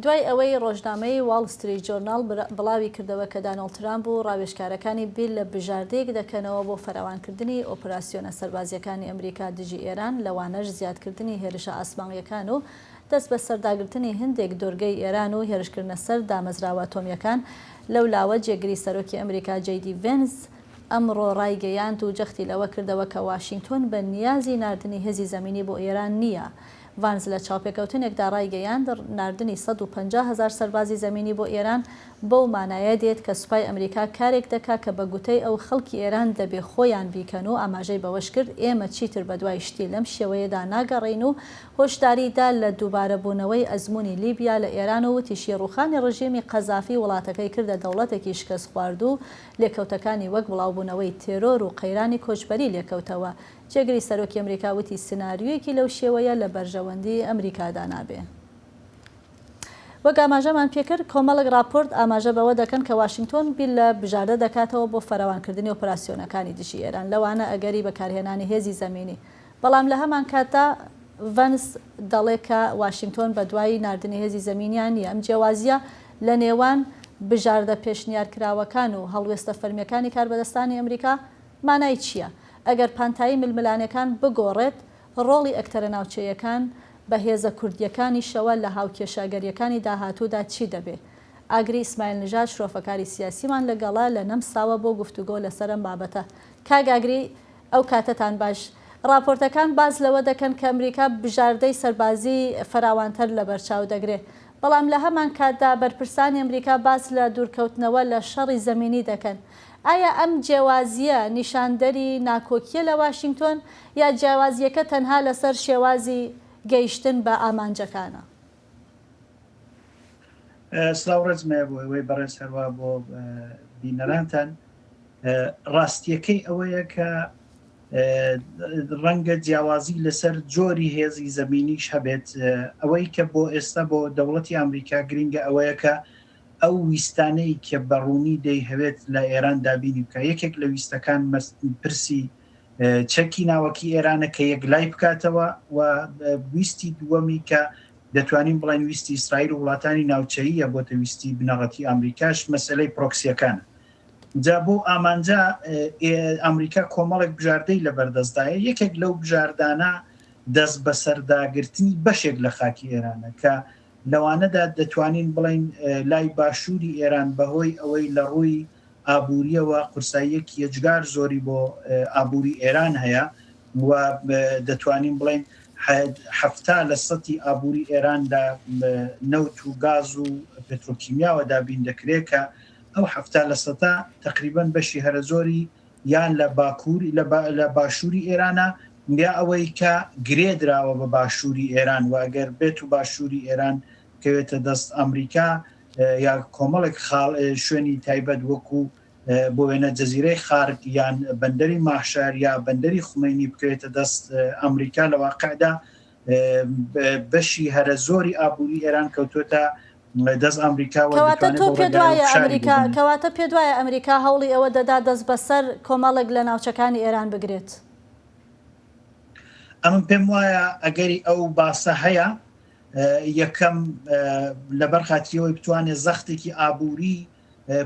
دوای ئەوەی ڕۆژنامەی واڵ ستریت جۆرناڵ بڵاوی کردەوە کە دانەڵد ترامپ و ڕاوێژکارەکانی بیل لە بژاردەیەک دەکەنەوە بۆ فەراوانکردنی ئۆپراسیۆنە سەربازیەکانی ئەمریکا دژی ئێران، لەوانەش زیادکردنی هێرشە ئاسمانیەکان و دەست بە سەرداگرتنی هەندێک دۆرگەی ئێران و هێرشکردنە سەر دامەزراوە ئەتۆمیەکان لەو لاوە جێگری سەرۆکی ئەمریکا جەیدی ڤێنس ئەمڕۆ ڕایگەیاند و جەختی لەوە کردەوە کە واشنگتۆن بە نیازی ناردنی هێزی زەمینی بۆ ئێران نییە. ڤانز لە چاوپێکەوتنێکدا ڕایگەیاند ناردنی 150,000 سەربازی زەمینی بۆ ئێران بەو مانایە دێت کە سوپای ئەمریکا کارێک دەکات کە بە گوتەی ئەو خەڵکی ئێران دەبێ خۆیان بیکەن و ئاماژەی بەوەش کرد ئێمە چیتر بە دوای شتی لەم شێوەیەدا ناگەڕین و هۆشداریدا لە دووبارەبوونەوەی ئەزموونی لیبیا لە ئێران و وتی شێڕوخانی ڕژیمی قەزافی وڵاتەکەی کردە دەوڵەتێکی شکست خوارد و لێکەوتەکانی وەک بڵاوبوونەوەی تێرۆر و قەیرانی کۆچبەری لێکەوتەوە. جێگری سەرۆکی ئەمریکا وتی سناریۆیەکی لەو شێوەیە لە بەرژەوەندی ئەمریکادا نابێ. وەک ئاماژەمان پێکرد کۆمەڵک راپۆرت ئاماژە بەوە دەکەن کە واشنگتۆن بیل لە بژاردە دەکاتەوە بۆ فەراوانکردنی ئۆپراسیۆنەکانی دژی ئێران، لەوانە ئەگەری بەکارهێنانی هێزی زەمینی. بەڵام لە هەمان کاتدا ڤەنس دەڵێ کە واشنگتۆن بە دوای ناردنی هێزی زەمینیان نیە. ئەم جیاوازیە لە نێوان بژاردە پێشنیارکراوەکان و هەڵوێستە فەرمیەکانی کاربەدەستانی ئەمریکا مانای چییە؟ ئەگەر پانتایی ململانەکان بگۆڕێت ڕۆڵی ئەکتەرە ناوچەیەکان بە هێزە کوردیەکانی شەوە لە هاوکێشاگەریەکانی داهاتوودا چی دەبێ؟ ئاگری ئیسماعیل نژاد شرۆفەکاری سیاسیمان لەگەڵا لە نەم ساوە بۆ گفتوگۆ لەسەر ئەم بابەتە. کاگاگری ئەو کاتتان باش. راپۆرتەکان باز لەوە دەکەن کە ئەمریکا بژاردەی سەربازی فراوانتر لە بەرچاو دەگرێت، بەڵام لە هەمان کاتدا بەرپرسانی ئەمریکا باز لە دوورکەوتنەوە لە شەڕی زەمینی دەکەن. ئایا ئەم جیاوازیە نیشاندەری ناکۆکیە لە واشنگتۆن یا جیاوازیەکە تەنها لەسەر شێوازی گەیشتن بە ئامانجەکانە؟ سلااو ڕێزمە بۆ ئەوەی بەڕێز هەروە بۆ بینەرانتان. ڕاستیەکەی ئەوەیە کە ڕەنگە جیاوازی لەسەر جۆری هێزی زەمینیش هەبێت. ئەوەی کە بۆ ئێستا بۆ دەوڵەتی ئەمریکا گرنگە ئەوەیە کە ئەو ویستانەی کە بەڕوونی دەی هەوێت لە ئێران دابینی بکە. یەکێک لە ویستەکان پرسی چەکی ناوەکی ئێرانە کە یەکلای بکاتەوە و ویستی دووەمی کە دەتوانین بڵین ویستی ئیسرائیل و وڵاتانی ناوچەییە بۆتە ویستی بنەڕەتی ئەمریکاش مەسەلەی پرۆکسیەکانە. جا بۆ ئامانجا ئەمریکا کۆمەڵێک بژاردەی لە بەردەستدایە. یەکێک لەو بژاردانە دەست بە سەرداگرتنی بەشێک لە خاکی ئێرانە کە لەوانەدا دەتوانین بڵین لای باشووری ئێران بەهۆی ئەوەی لە ڕووی ئابوووریەوە قورساییەکی یەجگار زۆری بۆ ئابووری ئێران هەیە و دەتوانین بڵین 70% ئابووری ئێران لە نەوت و گاز و پێترۆکیمیاوە دابین دەکرێت کە ئەو 70% تقریبا بەشی هەرە زۆری یان لە باکوور لە باشووری ئێرانە یا ئەوەی کە گرێدراوە بە باشووری ئێران و ئەگەر بێت و باشووری ئێران کەوێتە دەست ئەمریکا یا کۆمەڵێک شوێنی تایبەت وەکو بۆ وێنە جەزیرەی خارک یان بەندەری ماحشار یا بەندەری خومینی بکەوێتە دەست ئەمریکا لە واقعدا بەشی هەرە زۆری ئابووری ئێران کەوتوتە دەست ئەمریکا. کەواتە پێ دوایە ئەمریکا هەوڵی ئەوە دەدا دەست بەسەر کۆمەڵێک لە ناوچەکانی ئێران بگرێت. ئەمن پێم وایە ئەگەری ئەو باسە هەیە یەکەم لەبەر خاتریەوەی بتوانێت زەختێکی ئابووری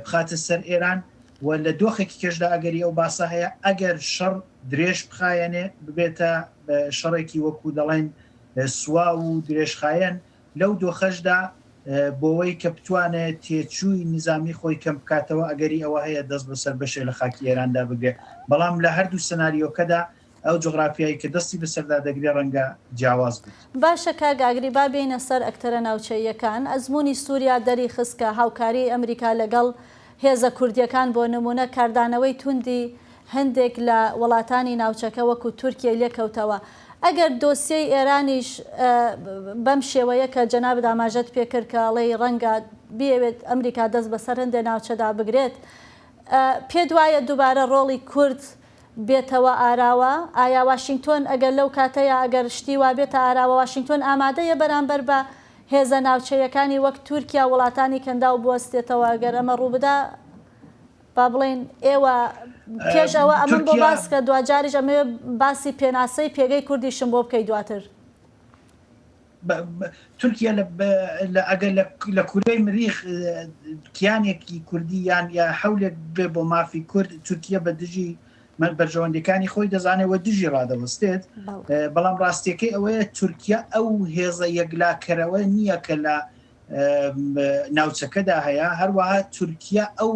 بخاتە سەر ئێران و لە دۆخێکی کەشدا ئەگەری ئەو باسە هەیە ئەگەر شەڕ درێژ بخایەنێ ببێتە شەڕێکی وەکو دەڵێن سوا و درێژخایەن لەو دۆخەشدا بۆەوەی کە بتوانێت تێچووی نظامی خۆی کەم بکاتەوە ئەگەری ئەوە هەیە دەست بەسەر بەشێ لە خاکی ئێراندا بگرێت. بەڵام لە هەردوو سناریۆکەدا ئەو جغرافیایی کە دەستی بەسەردا دەگرێت ڕەنگە جیاواز بێت. باشە کاگاگری با بینە سەر ئەکتەرە ناوچەیەکان. ئەزموونی سووریا دەری خستکە هاوکاری ئەمریکا لەگەڵ هێزە کوردیەکان بۆ نمونە کاردانەوەی توندی هەندێک لە وڵاتانی ناوچەکە وەکو تورکیە لێکەوتەوە. ئەگەر دۆسیەی ئێرانیش بەم شێوەیە کە جەناب داماژەت پێکرد کە ئەڵێی ڕەنگە بێوێت ئەمریکا دەست بەسەر هەندێک ناوچەدا بگرێت، پێ دوایە دووبارە ڕۆڵی کورد بێتەوە ئاراوە؟ ئایا واشنگتۆن ئەگەر لەو کاتەیە ئەگەر شتی وا بێتە ئاراوە واشنگتۆن ئامادەیە بەرامبەر بە هێزە ناوچەیەکانی وەک تورکیا وڵاتانی کەندا و بوەستێتەوە ئەگەر ئەمە ڕوو بدا با بڵێن ئێوە پێش ئەوە ئەمن بۆ باس کە دوجاریش ئەمێ باسی پێناسەی پێگەی کوردیشم بۆ بکەی دواتر؟ تورکیا ئەگەر لە کوورەی مریخ کیانێکی کوردییان یا حولێک بێ بۆ مافی کورد تورکیا بە دژی بەرژەوەندەکانی خۆی دەزانێتەوە دژی ڕادەوەستێت بەڵام ڕاستیەکەی ئەوەیە تورکیا ئەو هێزە یەکلاکەرەوە نییە کە لە ناوچەکەدا هەیە هەروەها تورکیا ئەو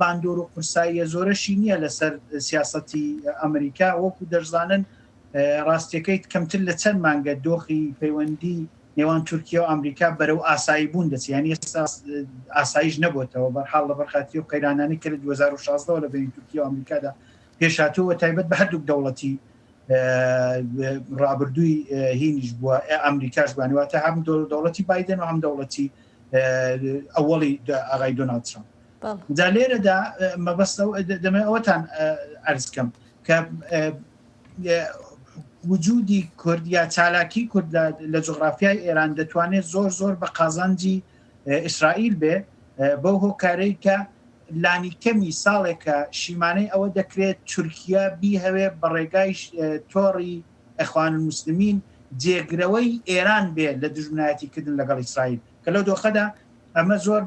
باندۆر و قورساییە زۆرەشی نییە لەسەر سیاسەتی ئەمریکا وەکو دەشزانن ڕاستیەکەی کەمتر لە چەند مانگە دۆخی پەیوەندی نێوان تورکیا و ئەمریکا بەرەو ئاسایی بوون دەچیانی ئێستا ئاسایش نەبووتەوە بەرحاڵ لە بەرخاتی و قەیرانانی کرد 2016 لە بین تورکیا و ئەمریکادا پێشاتووە تایبەت بە هەردووک دەوڵەتی ڕابردووی هینیش بووە ئەمریکاش بوانیواتە هەم دەوڵەتی بایدن و هەم دەوڵەتی ئەوەڵی ئاغای دۆناڵد ترامپ جا لێرەدا مەبەستە دەمێ ئەوەتان عەرز بکەم کە وجودی کورد یا چالاکی کورد لە جغرافیای ئێران دەتوانێت زۆر بە قازانجی ئیسرائیل بێ بەو هۆکارەی کە لانی کەمی ساڵێکە شیمانەی ئەوە دەکرێت تورکیا بیهەوێ بە ڕێگای تۆڕی ئەخوان الموسلیمین جێگرەوەی ئێران بێ لە دژمنایەتیکردن لەگەڵ ئیسرائیل کە لەو دۆخەدا ئەمە زۆر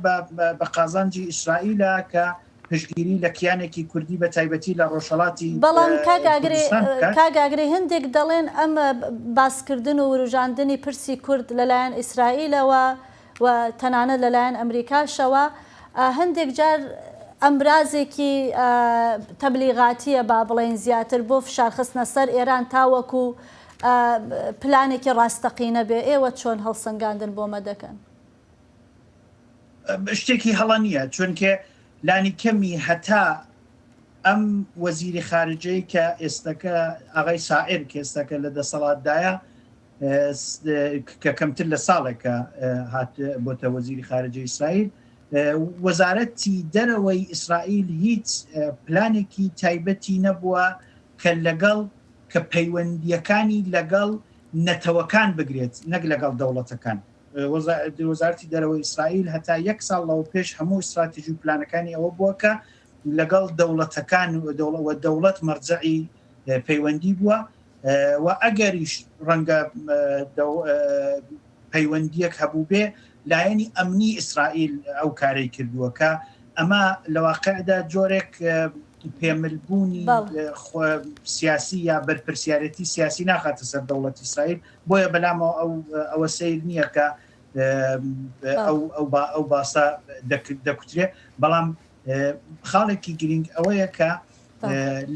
بە قازانجی ئیسرائیلە کە پشتگیری لە کیانێکی کوردی بە تایبەتی لە ڕۆژهەڵاتی بەڵام کاگاگرێ هەندێک دەڵێن ئەمە باسکردن و وروژاندنی پرسی کورد لەلایەن ئیسرائیلەوە و تەنانەت لەلایەن ئەمریکاشەوە هەندێک جار ئەمرازێکی تەبلیغاتیە با بڵێن زیاتر بۆ فشارخستنە سەر ئێران تاوەکو پلانێکی ڕاستەقینە بێ ئێوە چۆن هەڵسەنگاندن بۆمە دەکەن شتێکی هەڵە نییە چونکە لانی کەمی هەتا ئەم وەزیری خارجەی کە ئێستاکە ئاغای سائر کە ئێستاکە لە دەسەڵاتدایە کە کەمتر لە ساڵێکە هات بۆتە وەزیری خارجەی ئیسرائیل وەزارەتی دەرەوەی ئیسرائیل هیچ پلانێکی تایبەتی نەبووە کە لەگەڵ کە پەیوەندیەکانی لەگەڵ نەتەوەکان بگرێت نەک لەگەڵ دەوڵەتەکان وەزارەتی دەرەوەی ئیسرائیل هەتا 1 ساڵ لەوە پێش هەموو استراتیژی و پلانەکانی ئەوە بووە کە لەگەڵ دەوڵەتەکان و دەوڵەت مەرجعی پەیوەندی بووە و ئەگەریش ڕەنگە پەیوەندیەک هەبوو بێ لایەنی ئەمنی ئیسرائیل ئەو کارەی کردووە کە ئەمە لە واقعدا جۆرێک پێملبوونی سیاسی یا بەرپرسیارەتی سیاسی ناخاتە سەر دەوڵەتی ئیسرائیل بۆیە بەلامەوە ئەوە سیر نییە کە ئەو باسە دەکوترێ بەڵام خاڵێکی گرنگ ئەوەیە کە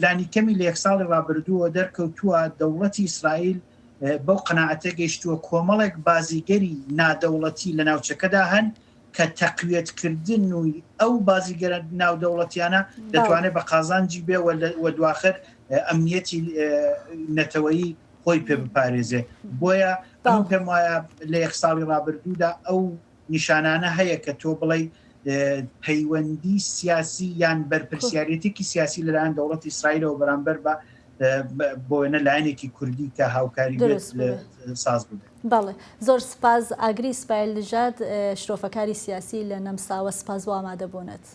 لانی کەمی لە 1 ساڵی ڕابردووە دەرکەوتووە دەوڵەتی ئیسرائیل بەو قەناعەتە گەیشتووە کۆمەڵێک بازیگەری نادەوڵەتی لە ناوچەکەدا هەن کە تەقویەتکردن و ئەو بازیگەرە ناودەوڵەتیانە دەتوانێت بە قازانجی بێ و دواخر ئەمنیەتی نەتەوەیی خۆی پێ بپارێزێ بۆیە ئەم پێم وایە لە 1 ساڵی ڕابردوودا ئەو نیشانانە هەیە کە تۆ بڵێ پەیوەندی سیاسی یان بەرپرسیارەتێکی سیاسی لەلایەن دەوڵەتی ئیسرائیلەوە بەرامبەر بە بۆنە لایەنێکی کوردی کە هاوکاری ساز بوو. بەڵێ زۆر سپاس ئاگری سپایل لژات شرۆفەکاری سیاسی لە نەمساوە سپاس و ئامادەبوونێت.